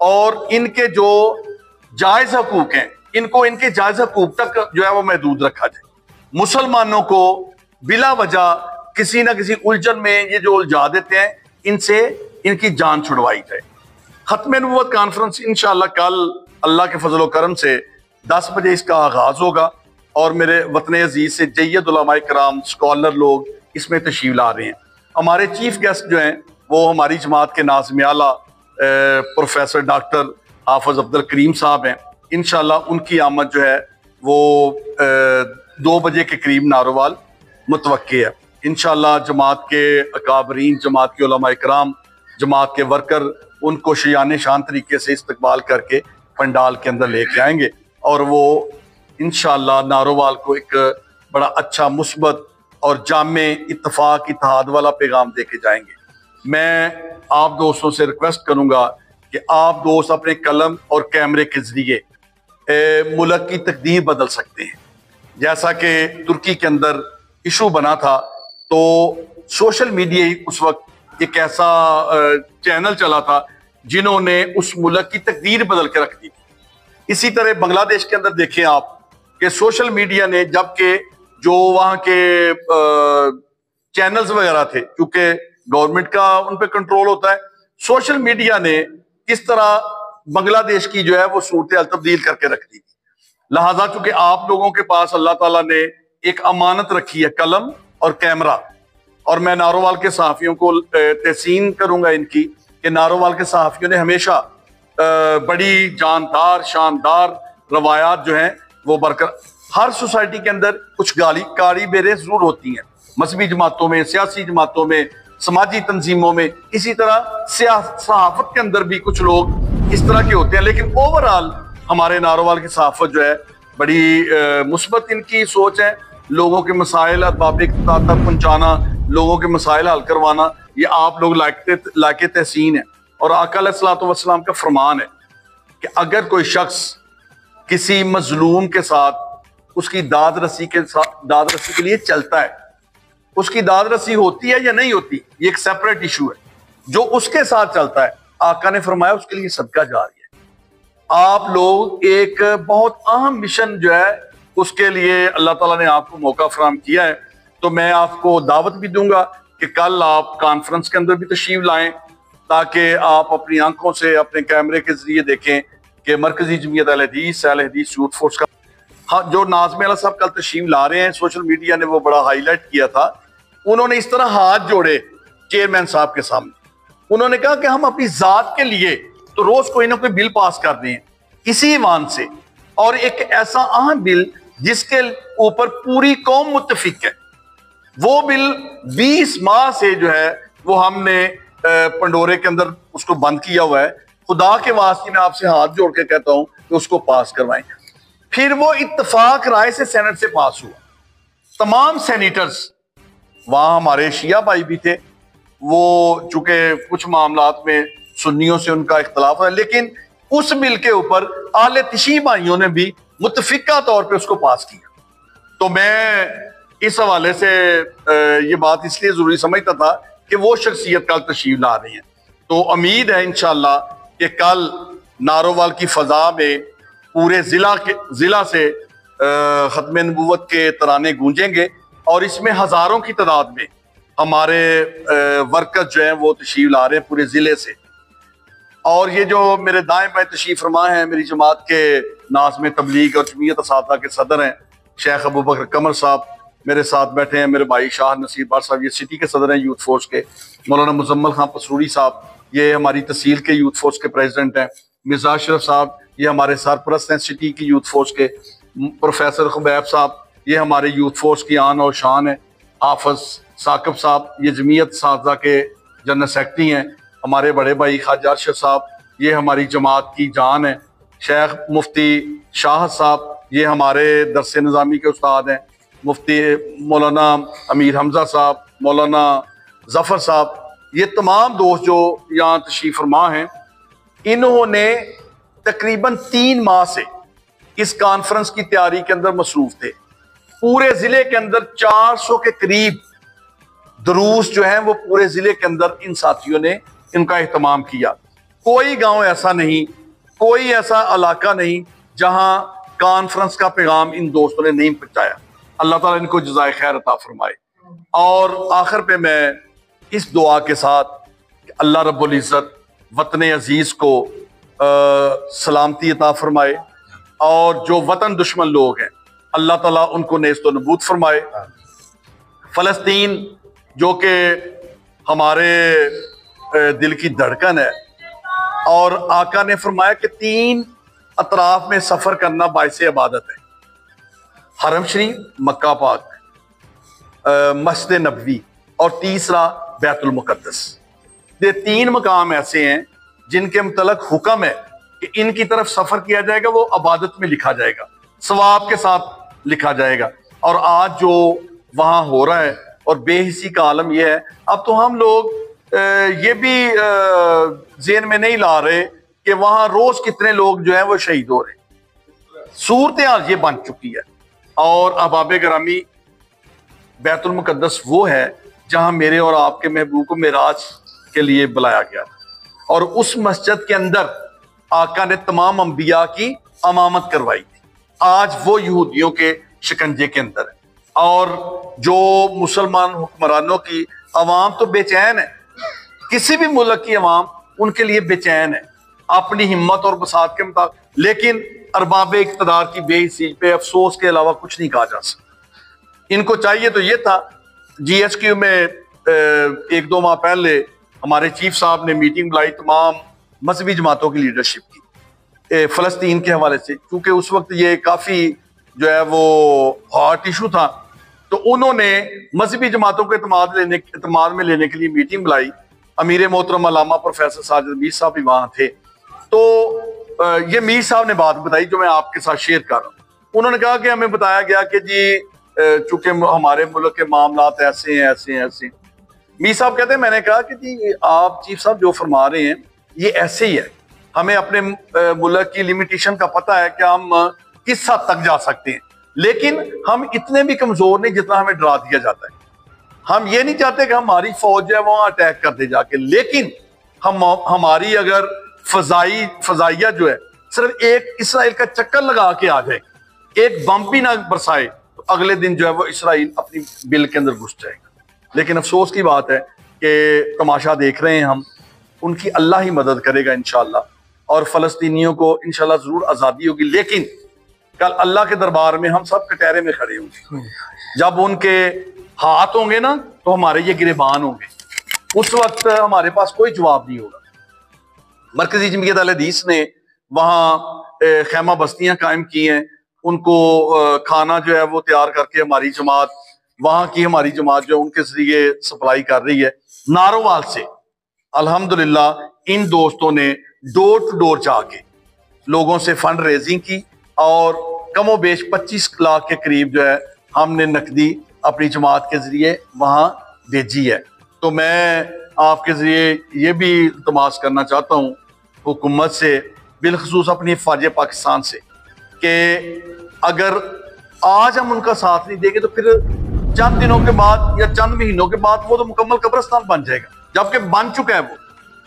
اور ان کے جو جائز حقوق ہیں ان کو ان کے جائز حقوق تک جو ہے وہ محدود رکھا جائے. مسلمانوں کو بلا وجہ کسی نہ کسی الجھن میں یہ جو الجھا دیتے ہیں ان سے ان کی جان چھڑوائی جائے. ختم نبوت کانفرنس انشاءاللہ کل اللہ کے فضل و کرم سے 10 بجے اس کا آغاز ہوگا اور میرے وطن عزیز سے جید علماء کرام اسکالر لوگ اس میں تشریف لا رہے ہیں. ہمارے چیف گیسٹ جو ہیں وہ ہماری جماعت کے ناظم اعلیٰ پروفیسر ڈاکٹر حافظ عبد الکریم صاحب ہیں. انشاءاللہ ان کی آمد جو ہے وہ 2 بجے کے قریب نارووال متوقع ہے. انشاءاللہ جماعت کے اکابرین، جماعت کے علماء کرام، جماعت کے ورکر ان کو شیان شان طریقے سے استقبال کر کے پنڈال کے اندر لے کے آئیں گے اور وہ انشاءاللہ نارووال کو ایک بڑا اچھا مثبت اور جامع اتفاق اتحاد والا پیغام دے کے جائیں گے. میں آپ دوستوں سے ریکویسٹ کروں گا کہ آپ دوست اپنے قلم اور کیمرے کے ذریعے ملک کی تقدیر بدل سکتے ہیں. جیسا کہ ترکی کے اندر ایشو بنا تھا تو سوشل میڈیا اس وقت ایک ایسا چینل چلا تھا جنہوں نے اس ملک کی تقدیر بدل کے رکھ دی تھی. اسی طرح بنگلہ دیش کے اندر دیکھیں آپ کہ سوشل میڈیا نے، جبکہ جو وہاں کے چینلز وغیرہ تھے کیونکہ گورنمنٹ کا ان پہ کنٹرول ہوتا ہے، سوشل میڈیا نے کس طرح بنگلہ دیش کی جو ہے وہ صورتحال تبدیل کر کے رکھ دی تھی. لہٰذا چونکہ آپ لوگوں کے پاس اللہ تعالیٰ نے ایک امانت رکھی ہے، قلم اور کیمرہ، اور میں نارووال کے صحافیوں کو تحسین کروں گا ان کی کہ نارووال کے صحافیوں نے ہمیشہ بڑی جاندار شاندار روایات جو ہیں وہ برقرار. ہر سوسائٹی کے اندر کچھ کاڑی بیریں ضرور ہوتی ہیں، مذہبی جماعتوں میں، سیاسی جماعتوں میں، سماجی تنظیموں میں، اسی طرح صحافت کے اندر بھی کچھ لوگ اس طرح کے ہوتے ہیں. لیکن اوورآل ہمارے نارووال کی صحافت جو ہے بڑی مثبت ان کی سوچ ہے. لوگوں کے مسائل اسباب اقتدار تک پہنچانا، لوگوں کے مسائل حل کروانا، یہ آپ لوگ لائق تحسین ہے. اور آقا علیہ الصلوۃ والسلام کا فرمان ہے کہ اگر کوئی شخص کسی مظلوم کے ساتھ اس کی داد رسی کے لیے چلتا ہے، اس کی داد رسی ہوتی ہے یا نہیں ہوتی یہ ایک سیپریٹ ایشو ہے. جو اس کے ساتھ چلتا ہے آقا نے فرمایا اس کے لیے صدقہ جاری ہے. آپ لوگ ایک بہت اہم مشن جو ہے اس کے لیے اللہ تعالیٰ نے آپ کو موقع فراہم کیا ہے. تو میں آپ کو دعوت بھی دوں گا کہ کل آپ کانفرنس کے اندر بھی تشریف لائیں تاکہ آپ اپنی آنکھوں سے اپنے کیمرے کے ذریعے دیکھیں کہ مرکزی جمعیت اہل حدیث یوتھ فورس کا جو ناظم اعلیٰ صاحب کل تشریف لا رہے ہیں. سوشل میڈیا نے وہ بڑا ہائی لائٹ کیا تھا. انہوں نے اس طرح ہاتھ جوڑے چیئرمین صاحب کے سامنے. انہوں نے کہا کہ ہم اپنی ذات کے لیے تو روز کوئی نہ کوئی بل پاس کر دیں اسی ایمان سے، اور ایک ایسا اہم بل جس کے اوپر پوری قوم متفق ہے. وہ بل 20 ماہ سے جو ہے وہ ہم نے پنڈورے کے اندر اس کو بند کیا ہوا ہے. خدا کے واسطے میں آپ سے ہاتھ جوڑ کے کہتا ہوں کہ اس کو پاس کروائیں. پھر وہ اتفاق رائے سے سینٹ سے پاس ہوا. تمام سینیٹرز، وہاں ہمارے شیعہ بھائی بھی تھے، وہ چونکہ کچھ معاملات میں سنیوں سے ان کا اختلاف ہے، لیکن اس بل کے اوپر اہل تشیع بھائیوں نے بھی متفقہ طور پہ اس کو پاس کیا. تو میں اس حوالے سے یہ بات اس لیے ضروری سمجھتا تھا کہ وہ شخصیت کل تشریف لا رہی ہیں. تو امید ہے انشاءاللہ کہ کل نارووال کی فضا میں پورے ضلع سے ختم نبوت کے ترانے گونجیں گے اور اس میں ہزاروں کی تعداد میں ہمارے ورکر جو ہیں وہ تشریف لا رہے ہیں پورے ضلع سے. اور یہ جو میرے دائیں بائیں تشریف فرما ہیں میری جماعت کے ناظم تبلیغ اور جمعیت اساتذہ کے صدر ہیں شیخ ابو بکر قمر صاحب، میرے ساتھ بیٹھے ہیں میرے بھائی شاہ نصیر بار صاحب، یہ سٹی کے صدر ہیں یوتھ فورس کے. مولانا مزمل خان پسروری صاحب یہ ہماری تحصیل کے یوتھ فورس کے پریزیڈنٹ ہیں. مرزا اشرف صاحب یہ ہمارے سرپرست ہیں سٹی کی یوتھ فورس کے. پروفیسر خبیب صاحب یہ ہمارے یوتھ فورس کی آن اور شان ہے. حافظ ثاقب صاحب یہ جمعیت اساتذہ کے جنرل سیکرٹری ہیں. ہمارے بڑے بھائی خواجہ ارشد صاحب یہ ہماری جماعت کی جان ہے. شیخ مفتی شاہ صاحب یہ ہمارے درس نظامی کے استاد ہیں. مفتی مولانا امیر حمزہ صاحب، مولانا ظفر صاحب، یہ تمام دوست جو یہاں تشریف فرما ہیں، انہوں نے تقریباً 3 ماہ سے اس کانفرنس کی تیاری کے اندر مصروف تھے. پورے ضلع کے اندر 400 کے قریب دروس جو ہیں وہ پورے ضلع کے اندر ان ساتھیوں نے ان کا اہتمام کیا. کوئی گاؤں ایسا نہیں، کوئی ایسا علاقہ نہیں جہاں کانفرنس کا پیغام ان دوستوں نے نہیں پہنچایا۔ اللہ تعالیٰ ان کو جزائے خیر عطا فرمائے۔ اور آخر پہ میں اس دعا کے ساتھ کہ اللہ رب العزت وطن عزیز کو سلامتی عطا فرمائے، اور جو وطن دشمن لوگ ہیں اللہ تعالیٰ ان کو نیست و نبود فرمائے۔ فلسطین جو کہ ہمارے دل کی دھڑکن ہے، اور آقا نے فرمایا کہ 3 اطراف میں سفر کرنا باعث عبادت ہے: حرم شریف، مکہ پاک، مسجد نبوی، اور تیسرا بیت المقدس۔ یہ 3 مقام ایسے ہیں جن کے متعلق حکم ہے کہ ان کی طرف سفر کیا جائے گا، وہ عبادت میں لکھا جائے گا، ثواب کے ساتھ لکھا جائے گا۔ اور آج جو وہاں ہو رہا ہے اور بے حسی کا عالم یہ ہے، اب تو ہم لوگ یہ بھی ذہن میں نہیں لا رہے کہ وہاں روز کتنے لوگ جو ہیں وہ شہید ہو رہے ہیں۔ صورتحال یہ بن چکی ہے۔ اور احباب گرامی، بیت المقدس وہ ہے جہاں میرے اور آپ کے محبوب کو معراج کے لیے بلایا گیا تھا، اور اس مسجد کے اندر آقا نے تمام انبیاء کی امامت کروائی تھی۔ آج وہ یہودیوں کے شکنجے کے اندر ہے، اور جو مسلمان حکمرانوں کی عوام تو بے چین ہے، کسی بھی ملک کی عوام ان کے لیے بے چین ہے اپنی ہمت اور بساط کے مطابق، لیکن ارباب اقتدار کی بے حسی پہ افسوس کے علاوہ کچھ نہیں کہا جا سکتا۔ ان کو چاہیے تو یہ تھا، جی ایس کیو میں 1-2 ماہ پہلے ہمارے چیف صاحب نے میٹنگ بلائی تمام مذہبی جماعتوں کی لیڈرشپ کی فلسطین کے حوالے سے، کیونکہ اس وقت یہ کافی جو ہے وہ ہاٹ ایشو تھا، تو انہوں نے مذہبی جماعتوں کو اعتماد میں لینے کے لیے میٹنگ بلائی۔ امیر محترم علامہ پروفیسر ساجد میر صاحب بھی وہاں تھے۔ تو یہ میر صاحب نے بات بتائی جو میں آپ کے ساتھ شیئر کر رہا ہوں۔ انہوں نے کہا کہ ہمیں بتایا گیا کہ جی چونکہ ہمارے ملک کے معاملات ایسے ہیں ایسے ہیں ایسے ہیں۔ میر صاحب کہتے ہیں، میں نے کہا کہ جی آپ چیف صاحب جو فرما رہے ہیں یہ ایسے ہی ہے، ہمیں اپنے ملک کی لمیٹیشن کا پتہ ہے کہ ہم کس حد تک جا سکتے ہیں، لیکن ہم اتنے بھی کمزور نہیں جتنا ہمیں ڈرا دیا جاتا ہے۔ ہم یہ نہیں چاہتے کہ ہماری فوج جو ہے وہاں اٹیک کر دے جا کے، لیکن ہماری اگر فضائیہ جو ہے صرف ایک اسرائیل کا چکر لگا کے آ جائے، ایک بم بھی نہ برسائے، تو اگلے دن جو ہے وہ اسرائیل اپنی بل کے اندر گھس جائے گا۔ لیکن افسوس کی بات ہے کہ تماشا دیکھ رہے ہیں ہم، ان کی اللہ ہی مدد کرے گا انشاءاللہ، اور فلسطینیوں کو انشاءاللہ ضرور آزادی ہوگی۔ لیکن کل اللہ کے دربار میں ہم سب کٹہرے میں کھڑے ہوں گے، جب ان کے ہاتھ ہوں گے نا تو ہمارے یہ گریبان ہوں گے، اس وقت ہمارے پاس کوئی جواب نہیں ہوگا۔ مرکزی جمعیت اہل حدیث نے وہاں خیمہ بستیاں قائم کی ہیں، ان کو کھانا جو ہے وہ تیار کر کے ہماری جماعت، وہاں کی ہماری جماعت جو ہے ان کے ذریعے سپلائی کر رہی ہے۔ نارووال سے الحمدللہ ان دوستوں نے ڈور ٹو ڈور جا کے لوگوں سے فنڈ ریزنگ کی، اور کم و بیش 25 لاکھ کے قریب جو ہے ہم نے نقدی اپنی جماعت کے ذریعے وہاں بھیجی ہے۔ تو میں آپ کے ذریعے یہ بھی التماس کرنا چاہتا ہوں حکومت سے، بالخصوص اپنی فوج پاکستان سے، کہ اگر آج ہم ان کا ساتھ نہیں دیں گے تو پھر چند دنوں کے بعد یا چند مہینوں کے بعد وہ تو مکمل قبرستان بن جائے گا، جبکہ بن چکا ہے وہ۔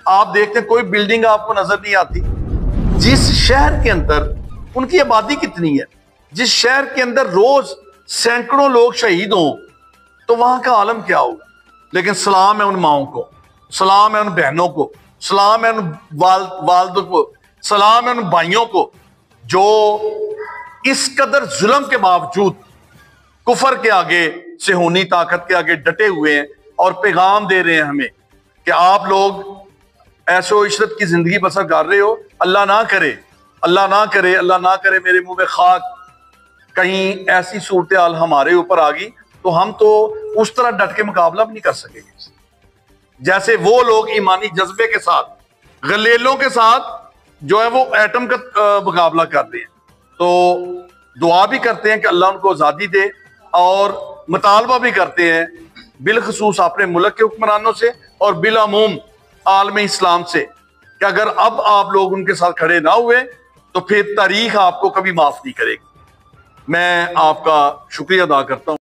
آپ دیکھتے ہیں کوئی بلڈنگ آپ کو نظر نہیں آتی۔ جس شہر کے اندر ان کی آبادی کتنی ہے، جس شہر کے اندر روز سینکڑوں لوگ شہید ہوں، تو وہاں کا عالم کیا ہوگا۔ لیکن سلام ہے ان ماؤں کو، سلام ہے ان بہنوں کو، سلام ہے ان والدوں کو، سلام ہے ان بھائیوں کو جو اس قدر ظلم کے باوجود کفر کے آگے، صہیونی طاقت کے آگے ڈٹے ہوئے ہیں، اور پیغام دے رہے ہیں ہمیں کہ آپ لوگ ایش و عشرت کی زندگی بسر کر رہے ہو، اللہ نہ کرے، اللہ نہ کرے، اللہ نہ کرے میرے منہ میں خاک، کہیں ایسی صورتحال ہمارے اوپر آ گئی تو ہم تو اس طرح ڈٹ کے مقابلہ بھی نہیں کر سکیں گے جیسے وہ لوگ ایمانی جذبے کے ساتھ، غلیلوں کے ساتھ جو ہے وہ ایٹم کا مقابلہ کر رہے ہیں۔ تو دعا بھی کرتے ہیں کہ اللہ ان کو آزادی دے، اور مطالبہ بھی کرتے ہیں بالخصوص اپنے ملک کے حکمرانوں سے اور بالعموم عالم اسلام سے کہ اگر اب آپ لوگ ان کے ساتھ کھڑے نہ ہوئے تو پھر تاریخ آپ کو کبھی معاف نہیں کرے گی۔ میں آپ کا شکریہ ادا کرتا ہوں۔